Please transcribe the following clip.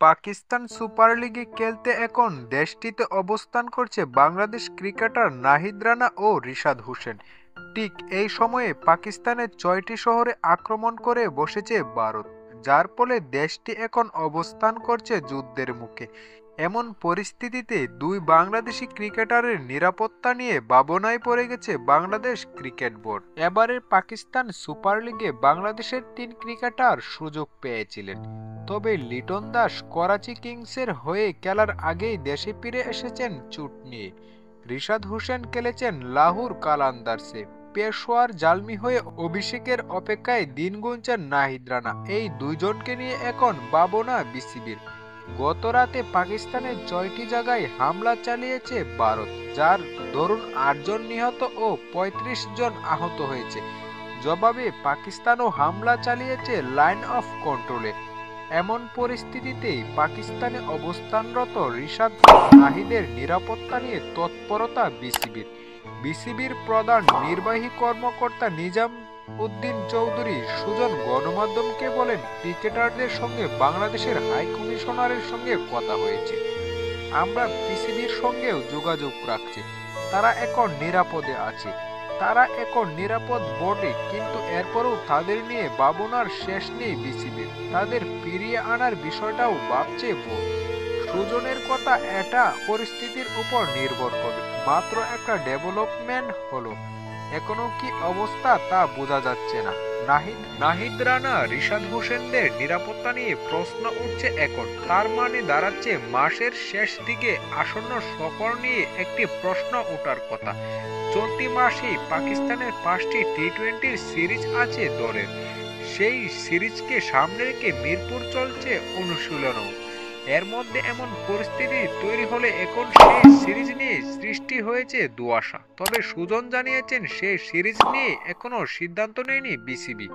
Pakistan super লিগে খেলতে এখন দেশটিতে অবস্থান করছে বাংলাদেশ ক্রিকেটার নাহিদ রানা ও রিশাদ হোসেন। ঠিক এই সময়ে পাকিস্তানের ৬টি শহরে আক্রমণ করে বসেছে ভারত, যার ফলে দেশটি এখন অবস্থান করছে যুদ্ধের মুখে। এমন পরিস্থিতিতে দুই বাংলাদেশি ক্রিকেটারের নিরাপত্তা নিয়ে ভাবনায় পড়ে গেছে বাংলাদেশ ক্রিকেট বোর্ড। এবারের পাকিস্তান সুপার লিগে বাংলাদেশের ৩ ক্রিকেটার সুযোগ পেয়েছিলেন, তবে লিটন দাস করাচি কিংসের হয়ে খেলার আগেই দেশে ফিরে এসেছেন চোট নিয়ে। রিশাদ হোসেন খেলেছেন লাহোর কালান্দার্সে। পেশোয়ার জালমি হয়ে অভিষেকের অপেক্ষায় দিন গুনছেন নাহিদ রানা। এই দুইজনকে নিয়ে এখন ভাবনা বিসিবির। গত রাতে পাকিস্তানের ৬টি জায়গায় হামলা চালিয়েছে ভারত, যার ধরুন ৮ জন নিহত ও ৩৫ জন আহত হয়েছে। জবাবে পাকিস্তানও হামলা চালিয়েছে লাইন অফ কন্ট্রোলে। এমন পরিস্থিতিতেই পাকিস্তানে অবস্থানরত রিশাদ নাহিদের নিরাপত্তা নিয়ে তৎপরতা বিসিবির প্রধান নির্বাহী কর্মকর্তা নিজাম উদ্দিন চৌধুরী সুজন গণমাধ্যমকে বলেন, ক্রিকেটারদের সঙ্গে বাংলাদেশের হাই কমিশনারের সঙ্গে কথা হয়েছে। আমরা বিসিবির সঙ্গেও যোগাযোগ রাখছি। তারা এখন নিরাপদে আছে। তারা এখন নিরাপদ বটে, কিন্তু এরপরও তাদের নিয়ে ভাবনার শেষ নেই বিসিবির। তাদের ফিরিয়ে আনার বিষয়টাও ভাবছে বোর্ড। সুজনের কথা, এটা পরিস্থিতির উপর নির্ভর করবে। মাত্র একটা ডেভেলপমেন্ট হলো, এখনো কি অবস্থা তা বোঝা যাচ্ছে না। নাহিদ রানা রিশাদ হোসেনদের নিরাপত্তা নিয়ে প্রশ্ন উঠছে এখন। তার মানে দাঁড়াচ্ছে মাসের শেষ দিকে আসন্ন সফর নিয়ে একটি প্রশ্ন ওঠার কথা। চলতি মাসেই পাকিস্তানের 5টি টি-20 সিরিজ আছে দলের। সেই সিরিজকে সামনে রেখে মিরপুর চলছে অনুশীলনও। এর মধ্যে এমন পরিস্থিতি তৈরি হলে এখন সেই সিরিজ নিয়ে সৃষ্টি হয়েছে ধোঁয়াশা। তবে সুজন জানিয়েছেন, সেই সিরিজ নিয়ে এখনো সিদ্ধান্ত নেয়নি বিসিবি।